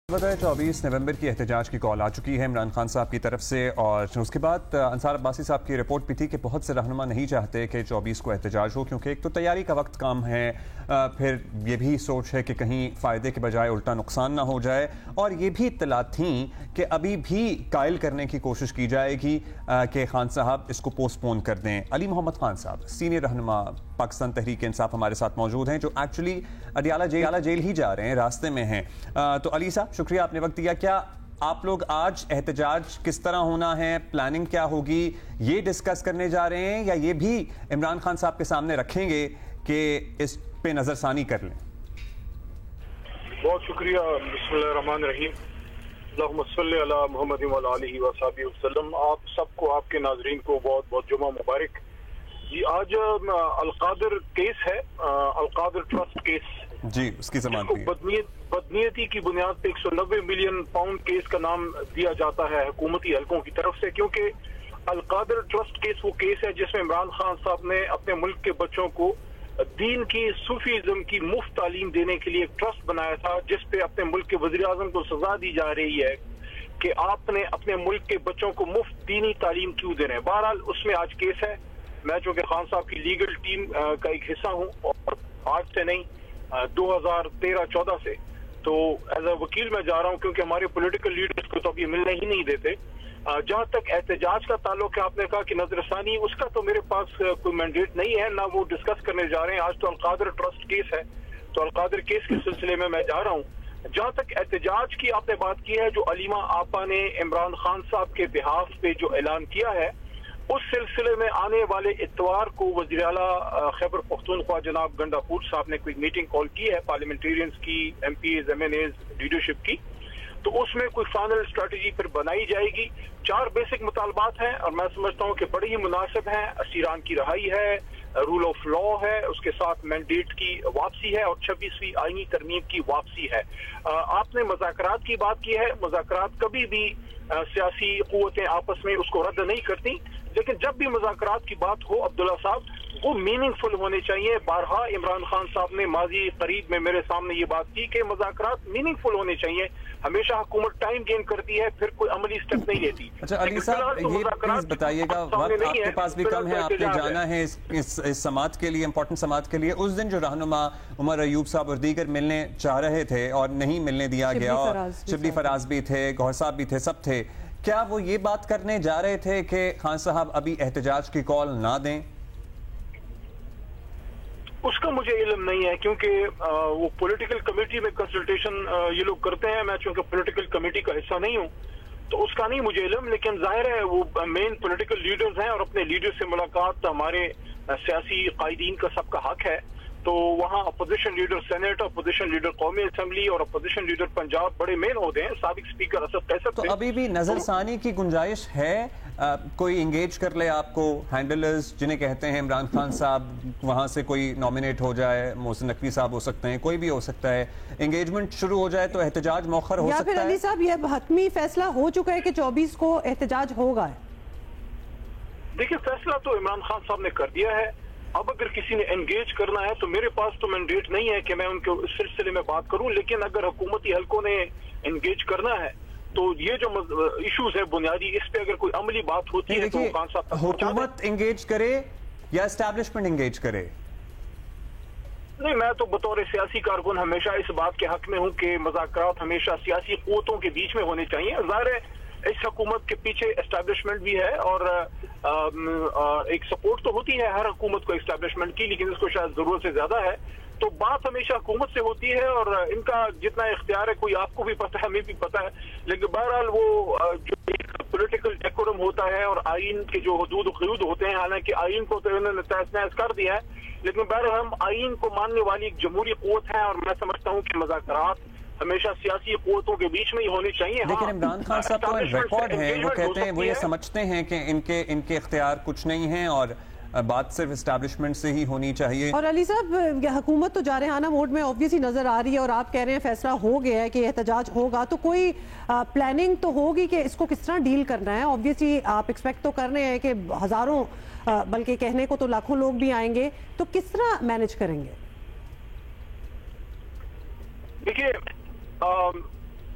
बताया 24 नवंबर की एहतजाज की कॉल आ चुकी है इमरान खान साहब की तरफ से, और उसके बाद अंसार अब्बासी साहब की रिपोर्ट भी थी कि बहुत से रहनुमा नहीं चाहते कि 24 को एहतजाज हो, क्योंकि एक तो तैयारी का वक्त कम है, फिर ये भी सोच है कि कहीं फ़ायदे के बजाय उल्टा नुकसान ना हो जाए, और ये भी इत्तलात थी कि अभी भी कायल करने की कोशिश की जाएगी कि खान साहब इसको पोस्टपोन कर दें। अली मोहम्मद खान साहब सीनियर रहनुमा पाकिस्तान तहरीक इंसाफ हमारे साथ मौजूद हैं, जो एक्चुअली अडियाला जेल ही जा रहे हैं, रास्ते में हैं। तो अली साहब शुक्रिया आपने वक्त दिया। क्या आप लोग आज एहतजाज किस तरह होना है, प्लानिंग क्या होगी, ये डिस्कस करने जा रहे हैं, या ये भी इमरान खान साहब के सामने रखेंगे कि इस पे नजरसानी कर लें? बहुत शुक्रिया। बिस्मिल्लाहिर्रहमानिर्रहीम। अल्लाहुम्मा सल्ली अला मुहम्मद व अला आलिहि व सहबिहि वसल्लम। आप सबको, आपके नाजरीन को बहुत बहुत जुमा मुबारक। जी, आज अलकादिर केस है, अलकादिर ट्रस्ट केस जी, उसकी जमानत भी बदनीयती की बुनियाद पे 190 मिलियन पाउंड केस का नाम दिया जाता है हुकूमती हलकों की तरफ से, क्योंकि अलकादिर ट्रस्ट केस वो केस है जिसमें इमरान खान साहब ने अपने मुल्क के बच्चों को दीन की, सूफीज़म की मुफ्त तालीम देने के लिए एक ट्रस्ट बनाया था, जिस पे अपने मुल्क के वज़ीर आज़म को सजा दी जा रही है कि आपने अपने मुल्क के बच्चों को मुफ्त दीनी तालीम क्यों दे रहे हैं। बहरहाल उसमें आज केस है। मैं चूंकि खान साहब की लीगल टीम का एक हिस्सा हूँ, और आज से नहीं 2013-14 से, तो एज अ वकील मैं जा रहा हूँ, क्योंकि हमारे पॉलिटिकल लीडर्स को तो अभी मिलने ही नहीं देते। जहां तक एहतजाज का ताल्लुक है, आपने कहा कि नजरसानी, उसका तो मेरे पास कोई मैंडेट नहीं है, ना वो डिस्कस करने जा रहे हैं। आज तो अलकादिर ट्रस्ट केस है, तो अलकादिर केस के सिलसिले में मैं जा रहा हूँ। जहां तक एहतजाज की आपने बात की है, जो अलीमा आपा ने इमरान खान साहब के बिहाफ पे जो ऐलान किया है, उस सिलसिले में आने वाले इतवार को वज़ीर आला खैबर पख्तूनख्वा जनाब गंडापुर साहब ने कोई मीटिंग कॉल की है पार्लियामेंटेरियंस की, MPs, MNAs, लीडरशिप की। तो उसमें कोई फाइनल स्ट्रेटजी फिर बनाई जाएगी। 4 बेसिक मुतालबात हैं, और मैं समझता हूँ कि बड़ी ही मुनासिब हैं। असीरान की रहाई है, रूल ऑफ लॉ है, उसके साथ मैंडेट की वापसी है, और 26वीं आईनी तरमीम की वापसी है। आपने मुज़ाकरात की बात की है। मुज़ाकरात कभी भी सियासी क़ुव्वतें आपस में उसको रद्द नहीं करती, लेकिन जब भी मुज़ाकरात की बात हो अब्दुल्ला साहब, वो मीनिंगफुल होने चाहिए। बारहा इमरान खान साहब ने माजी करीब में मेरे सामने ये बात की कि मुज़ाकरात मीनिंगफुल होने चाहिए। हमेशा हुकूमत टाइम गेन करती है, फिर कोई अमली स्टेप नहीं लेती। अच्छा अली साहब, ये प्लीज बताइएगा, वक्त आपके पास भी कम है, आपने जाना है इस समात के लिए, इम्पोर्टेंट समात के लिए। उस दिन जो रहनुमा उमर अयूब साहब और दीगर मिलने चाह रहे थे और नहीं मिलने दिया गया, और शिबली फराज भी थे, गौहर साहब भी थे, सब थे, क्या वो ये बात करने जा रहे थे कि खान साहब अभी एहतजाज की कॉल ना दें? उसका मुझे इल्म नहीं है, क्योंकि वो पॉलिटिकल कमेटी में कंसल्टेशन ये लोग करते हैं। मैं चूंकि पॉलिटिकल कमेटी का हिस्सा नहीं हूँ, तो उसका नहीं मुझे इल्म, लेकिन जाहिर है वो मेन पॉलिटिकल लीडर्स हैं, और अपने लीडर से मुलाकात हमारे सियासी कायदीन का सबका हक है। तो वहाँ opposition leader senate, opposition leader कौमी असेंबली और अपोजिशन लीडर पंजाब बड़े मेन होते हैं। साबिक स्पीकर असद कैसर। तो अभी भी नजरसानी की गुंजाइश है? कोई इंगेज कर ले आपको, हैंडलर्स जिन्हें कहते हैं इमरान खान साहब, वहाँ से कोई नॉमिनेट हो जाए, मोहसिन नकवी साहब हो सकते हैं, कोई भी हो सकता है, एंगेजमेंट शुरू हो जाए तो एहतजाज मौखर हो सकता है? या फिर अली साहब ये हतमी फैसला हो चुका है कि 24 को एहतजाज होगा? देखिए, फैसला तो इमरान खान साहब ने कर दिया है। अब अगर किसी ने एंगेज करना है तो मेरे पास तो मैंडेट नहीं है कि मैं उनके इस सिलसिले में बात करूं, लेकिन अगर हुकूमती हलकों ने एंगेज करना है तो ये जो इश्यूज है बुनियादी, इस पे अगर कोई अमली बात होती है तो खान साहब तक हुकूमत एंगेज करे या एस्टैब्लिशमेंट एंगेज करे? नहीं, मैं तो बतौर सियासी कारकुन हमेशा इस बात के हक में हूं कि मुज़ाकरात हमेशा सियासी क़ुव्वतों के बीच में होने चाहिए। ज़ाहिर है इस हुकूमत के पीछे एस्टैब्लिशमेंट भी है, और एक सपोर्ट तो होती है हर हुकूमत को एस्टैब्लिशमेंट की, लेकिन इसको शायद जरूरत से ज्यादा है। तो बात हमेशा हुकूमत से होती है, और इनका जितना इख्तियार है कोई आपको भी पता है, हमें भी पता है, लेकिन बहरहाल वो जो एक पॉलिटिकल डेकोरम होता है और आइन के जो हदूद क़यूद होते हैं, हालांकि आइन को तो इन्होंने तहस कर दिया है, लेकिन बहरहाल हम आइन को मानने वाली एक जमहूरी क़ुव्वत है, और मैं समझता हूँ कि मुज़ाकरात हमेशा सियासी क़ुव्वतों के बीच में ही होनी चाहिए। लेकिन इमरान खान साहब तो रिकॉर्ड है, वो कहते हैं, वो ये समझते हैं कि इनके इख्तियार कुछ नहीं है, और बात सिर्फ एस्टैब्लिशमेंट से ही होनी चाहिए। और अली साहब, हुकूमत तो जारहाना मोड में ऑब्वियसली नजर आ रही है, और आप कह रहे हैं फैसला हो गया है कि एहतजाज होगा, तो कोई प्लानिंग तो होगी कि इसको किस तरह डील करना है? ऑब्वियसली आप एक्सपेक्ट तो कर रहे हैं कि हजारों, बल्कि कहने को तो लाखों लोग भी आएंगे, तो किस तरह मैनेज करेंगे? देखिए,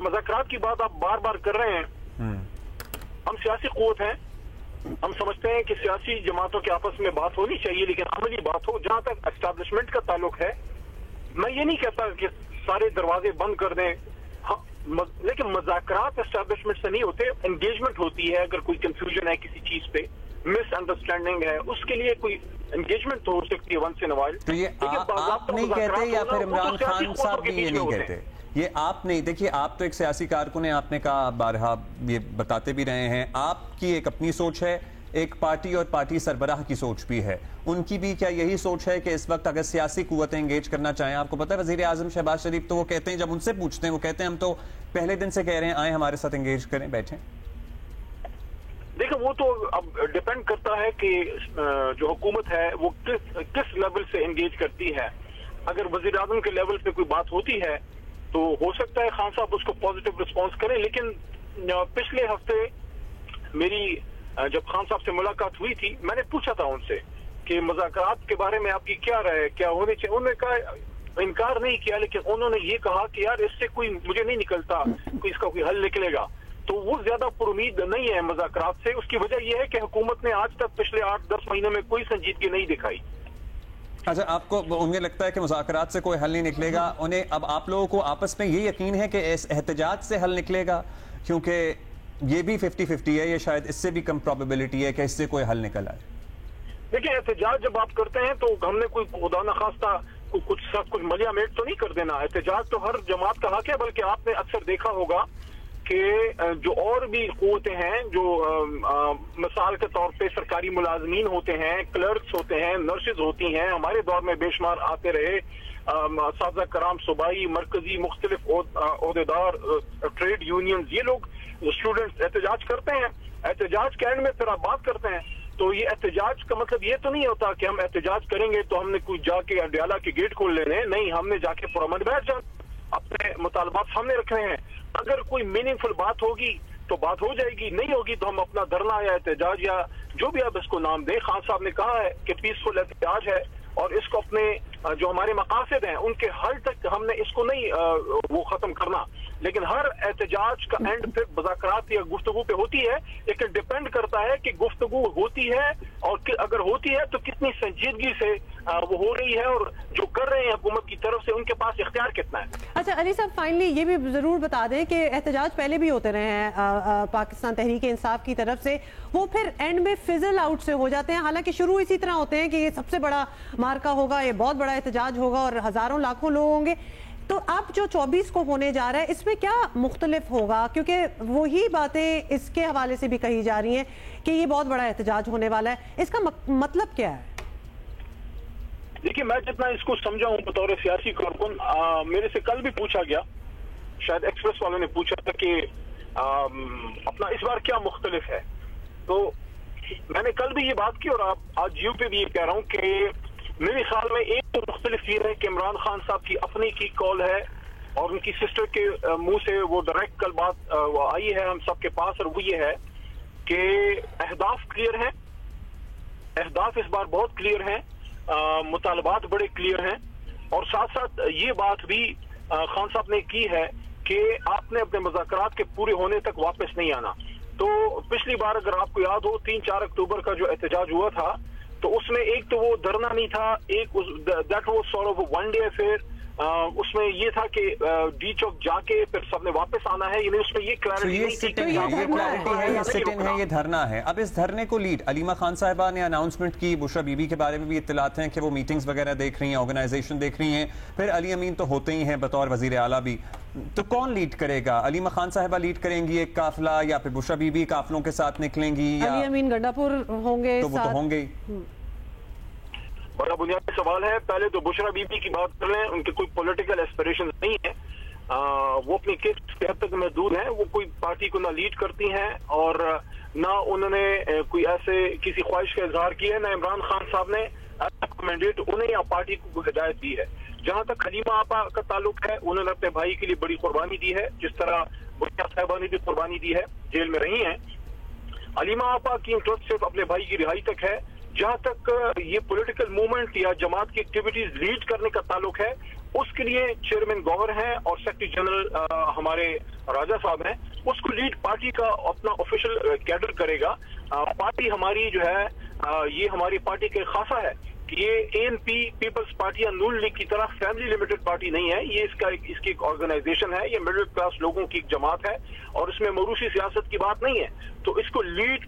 मज़ाकरात की बात आप बार बार कर रहे हैं, हम सियासी क़ुव्वत हैं, हम समझते हैं कि सियासी जमातों के आपस में बात होनी चाहिए, लेकिन अमली बात हो। जहां तक एस्टैब्लिशमेंट का ताल्लुक है, मैं ये नहीं कहता कि सारे दरवाजे बंद कर दें, लेकिन मज़ाकरात एस्टैब्लिशमेंट से नहीं होते, एंगेजमेंट होती है। अगर कोई कंफ्यूजन है किसी चीज पे, मिसअंडरस्टैंडिंग है, उसके लिए कोई एंगेजमेंट तो हो सकती है वंस इन अ व्हाइल। तो ये आप नहीं कहते या फिर इमरान खान साहब भी ये नहीं कहते? ये आप नहीं, देखिए आप तो एक सियासी कारकुन हैं, आपने कहा बारहा ये बताते भी रहे हैं, आपकी एक अपनी सोच है, एक पार्टी और पार्टी सरबराह की सोच भी है। उनकी भी क्या यही सोच है कि इस वक्त अगर सियासी कुव्वतें एंगेज करना चाहें? आपको पता है वजीर आजम शहबाज शरीफ तो वो कहते हैं, जब उनसे पूछते हैं वो कहते हैं हम तो पहले दिन से कह रहे हैं आए हमारे साथ एंगेज करें, बैठें। देखिए वो तो अब डिपेंड करता है कि जो हुकूमत है वो किस लेवल से एंगेज करती है। अगर वजीर आजम के लेवल पे कोई बात होती है तो हो सकता है खान साहब उसको पॉजिटिव रिस्पॉन्स करें, लेकिन पिछले हफ्ते मेरी जब खान साहब से मुलाकात हुई थी, मैंने पूछा था उनसे कि मुज़ाकरात के बारे में आपकी क्या राय है, क्या होने चाहिए। उन्होंने कहा, इनकार नहीं किया, लेकिन उन्होंने ये कहा कि यार इससे कोई मुझे नहीं निकलता कोई इसका कोई हल निकलेगा। तो वो ज्यादा पुरुमीद नहीं है मुज़ाकरात से। उसकी वजह यह है कि हुकूमत ने आज तक पिछले 8-10 महीनों में कोई संजीदगी नहीं दिखाई। अच्छा, आपको उन्हें लगता है कि मुज़ाकरात से कोई हल नहीं निकलेगा? उन्हें अब आप लोगों को आपस में ये यकीन है कि इस एहतजाज से हल निकलेगा? क्योंकि ये भी 50-50 है, ये शायद इससे भी कम प्रोबेबिलिटी है कि इससे कोई हल निकल आए। देखिए एहतजाज जब आप करते हैं तो हमने कोई खुदा न खास्ता कुछ मलिया मेट तो नहीं कर देना। एहतजाज तो हर जमात का हक है, बल्कि आपने अक्सर देखा होगा कि जो और भी क़ुव्वतें हैं, जो मिसाल के तौर पे सरकारी मुलाजमीन होते हैं, क्लर्क्स होते हैं, नर्सेज होती हैं, हमारे दौर में बेशुमार आते रहे, साज़ा कराम सूबाई मरकजी मुख्तलिफ ओहदेदार, ट्रेड यूनियन, ये लोग स्टूडेंट्स एहतजाज करते हैं। एहतजाज के एंड में फिर आप बात करते हैं, तो ये एहतजाज का मतलब ये तो नहीं होता कि हम एहतजाज करेंगे तो हमने कुछ जाके अडयाला के गेट खोल लेने, नहीं, हमने जाके पुरअमन बैठ जाना, अपने मुतालबात सामने रखने हैं। अगर कोई मीनिंगफुल बात होगी तो बात हो जाएगी, नहीं होगी तो हम अपना धरना या एहतजाज या जो भी आप इसको नाम दें, खान साहब ने कहा है कि पीसफुल एहतजाज है और इसको अपने जो हमारे मकासद हैं उनके हल तक हमने इसको नहीं वो खत्म करना। लेकिन हर एहतजाज का एंड फिर मुज़ाकरात या गुफ्तगू पे होती है, लेकिन डिपेंड करता है कि गुफ्तगू होती है और अगर होती है तो कितनी संजीदगी से वो हो रही है और जो कर रहे हैं हुकूमत की तरफ से उनके पास इख्तियार कितना है। अच्छा अली साहब, फाइनली ये भी जरूर बता दें कि एहतजाज पहले भी होते रहे हैं पाकिस्तान तहरीक इंसाफ की तरफ से, वो फिर एंड में फिजल आउट से हो जाते हैं। हालांकि शुरू इसी तरह होते हैं कि ये सबसे बड़ा मार्का होगा, ये बहुत बड़ा एहतजाज होगा और हजारों लाखों लोग होंगे। तो अब जो 24 को होने जा रहा है इसमें क्या मुख्तलिफ होगा? क्योंकि वही बातें इसके हवाले से भी कही जा रही हैं कि ये बहुत बड़ा एहतजाज होने वाला है, इसका मतलब क्या है? देखिए मैं जितना इसको समझा हूं बतौर सियासी कारकुन, मेरे से कल भी पूछा गया, शायद एक्सप्रेस वालों ने पूछा था कि अपना इस बार क्या मुख्तलिफ है, तो मैंने कल भी ये बात की और आज यू पे भी ये कह रहा हूं कि मेरे ख्याल में एक तो मुख्तलिफ ये है कि इमरान खान साहब की अपनी की कॉल है और उनकी सिस्टर के मुंह से वो डायरेक्ट कल बात आई है हम सबके पास, और वो ये है कि अहदाफ क्लियर हैं, अहदाफ इस बार बहुत क्लियर हैं, मुतालबात बड़े क्लियर हैं, और साथ साथ ये बात भी खान साहब ने की है कि आपने अपने मुज़ाकरात के पूरे होने तक वापस नहीं आना। तो पिछली बार अगर आपको याद हो 3-4 अक्टूबर का जो एहतजाज हुआ था, तो उसमें एक तो वो धरना नहीं था, एक that was sort of one day affair, उसमें ये था कि डी चौक जाके फिर सबने वापस आना है, यानी उसमें ये क्लैरिटी नहीं थी, ये क्लैरिटी है, ये सिट इन है, ये धरना है। अब इस धरने को लीड अलीमा खान साहिबा ने अनाउंसमेंट की, बुशरा बीबी के बारे में भी इत्तलात हैं कि वो मीटिंग्स वगैरह देख रही हैं, ऑर्गेनाइजेशन देख रही हैं, फिर अली अमीन तो होते ही हैं बतौर वजीर आला भी। तो कौन लीड करेगा? अलीमा खान साहिबा लीड करेंगी एक काफिला, या फिर बुशरा बीबी काफिलों के साथ निकलेंगी, या अली अमीन गंडापुर होंगे? तो वो तो होंगे। बड़ा बुनियादी सवाल है। पहले तो बुशरा बीबी की बात कर लें, उनके कोई पॉलिटिकल एस्पिरेशन नहीं है, वो अपनी किस हद तक महदूद हैं, वो कोई पार्टी को ना लीड करती हैं और ना उन्होंने कोई ऐसे किसी ख्वाहिश का इजहार किया है, ना इमरान खान साहब ने मैंडेट उन्हें या पार्टी को हिदायत दी है। जहां तक हलीमा आपा का ताल्लुक है, उन्होंने अपने भाई के लिए बड़ी कुर्बानी दी है, जिस तरह बुनिया साहिबा ने भी कुर्बानी दी है, जेल में रही हैं। हलीमा आपा की इंटरेस्ट सिर्फ अपने भाई की रिहाई तक है। जहां तक ये पॉलिटिकल मूवमेंट या जमात की एक्टिविटीज लीड करने का ताल्लुक है, اس کے لیے چیئرمین گوہر ہیں اور سیکرٹری جنرل ہمارے راجہ صاحب ہیں. اس کو لیڈ پارٹی کا اپنا آفیشیل کیڈر کرے گا. پارٹی ہماری جو ہے یہ ہماری پارٹی کے خاصہ ہے کہ یہ اے این پی پیپلز پارٹی یا نون لیگ کی طرح فیملی لمیٹڈ پارٹی نہیں ہے. یہ اس کی ایک آرگنائزیشن ہے, یہ مڈل کلاس لوگوں کی ایک جماعت ہے اور اس میں موروثی سیاست کی بات نہیں ہے. تو اس کو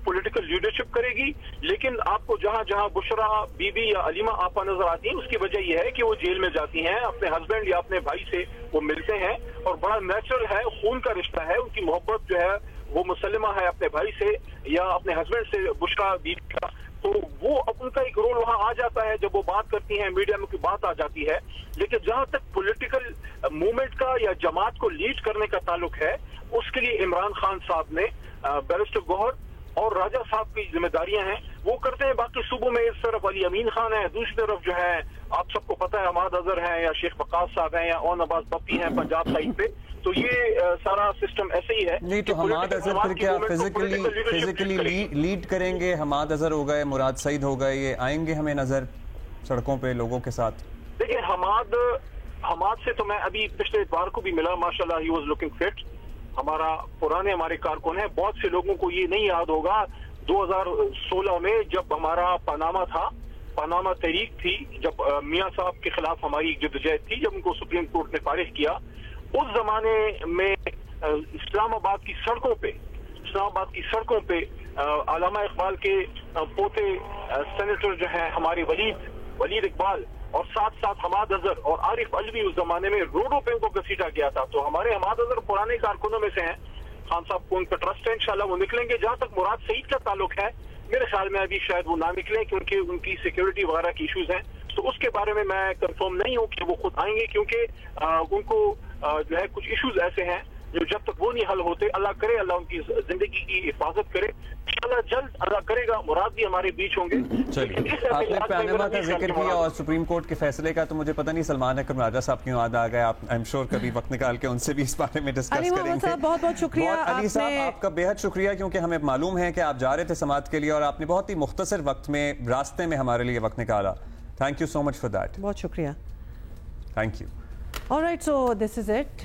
پولیٹیکل لیڈرشپ کرے گی. لیکن آپ کو جہاں جہاں بشرا بی بی یا علیمہ آپا نظر آتی ہیں, اس کی وجہ یہ ہے کہ وہ جیل میں جاتی ہیں, اپنے ہسبینڈ یا اپنے بھائی سے وہ ملتے ہیں اور بڑا نیچرل ہے, خون کا رشتہ ہے. ان کی محبت جو ہے وہ مسلمہ ہے اپنے بھائی سے یا اپنے ہسبینڈ سے, بشرا بی بی کا. تو وہ اب ان کا ایک رول وہاں آ جاتا ہے جب وہ بات کرتی ہیں, میڈیا میں کوئی بات آ جاتی ہے. لیکن جہاں تک پولیٹیکل موومنٹ کا یا جماعت کو لیڈ کرنے کا تعلق ہے, اس کے لیے عمران خان صاحب نے بیرسٹر گوہر اور راجہ صاحب کی ذمہ داریاں ہیں, وہ کرتے ہیں. باقی صوبوں میں اس طرف علی امین خان ہے, دوسری طرف جو ہے آپ سب کو پتہ ہے حماد اظہر ہیں یا شیخ وقاص صاحب ہیں یا اون عباس بپی ہیں پنجاب سائڈ پہ. تو یہ سارا سسٹم ایسے ہی ہے. نہیں تو حماد اظہر پھر کیا فزیکلی لیڈ کریں گے؟ حماد اظہر ہو گئے, مراد سعید ہو گئے, یہ آئیں گے ہمیں نظر سڑکوں پہ لوگوں کے ساتھ؟ دیکھیں حماد سے تو میں ابھی پچھلے اتوار کو بھی ملا, ماشاءاللہ ہی واز لکنگ فٹ. ہمارے کارکن ہیں. بہت سے لوگوں کو یہ نہیں یاد ہوگا 2016 میں جب ہمارا پاناما تھا, پاناما تحریک تھی, جب میاں صاحب کے خلاف ہماری جدوجہد تھی, جب ان کو سپریم کورٹ نے فارغ کیا. اس زمانے میں اسلام آباد کی سڑکوں پہ علامہ اقبال کے پوتے سینیٹر جو ہیں ہمارے ولید اقبال اور ساتھ ساتھ حماد اظہر اور عارف علوی اس زمانے میں روڈوں پہ ان کو گھسیٹا گیا تھا. تو ہمارے حماد اظہر پرانے کارکنوں میں سے ہیں. خان صاحب کو ان کا ٹرسٹ ہے, انشاءاللہ وہ نکلیں گے. جہاں تک مراد سعید کا تعلق ہے, میرے خیال میں ابھی شاید وہ نہ نکلیں کیونکہ ان کی سیکیورٹی وغیرہ کی ایشوز ہیں. تو اس کے بارے میں کنفرم نہیں ہوں کہ وہ خود آئیں گے, کیونکہ ان کو جو ہے کچھ ایشوز ایسے ہیں جو جب تک وہ نہیں حل ہوتے, اللہ کرے اللہ ان کی زندگی کی حفاظت کرے, انشاءاللہ جلد اللہ کرے گا مراد بھی ہمارے بیچ ہوں گے. آپ نے پاناما کا ذکر کیا اور سپریم کورٹ کے فیصلے کا, تو مجھے پتہ نہیں سلمان اکرم راجہ صاحب کیوں یاد آ گئے. آپ ایم شور کبھی وقت نکال کے ان سے بھی اس بارے میں ڈسکس کریں گے. بہت بہت شکریہ علی صاحب, آپ کا بے حد شکریہ, کیونکہ ہمیں معلوم ہے کہ آپ جا رہے تھے سماعت کے لیے اور آپ نے بہت ہی مختصر وقت میں راستے میں ہمارے لیے وقت نکالا. Thank you so much for that. بہت شکریہ. Thank you. All right, so this is it.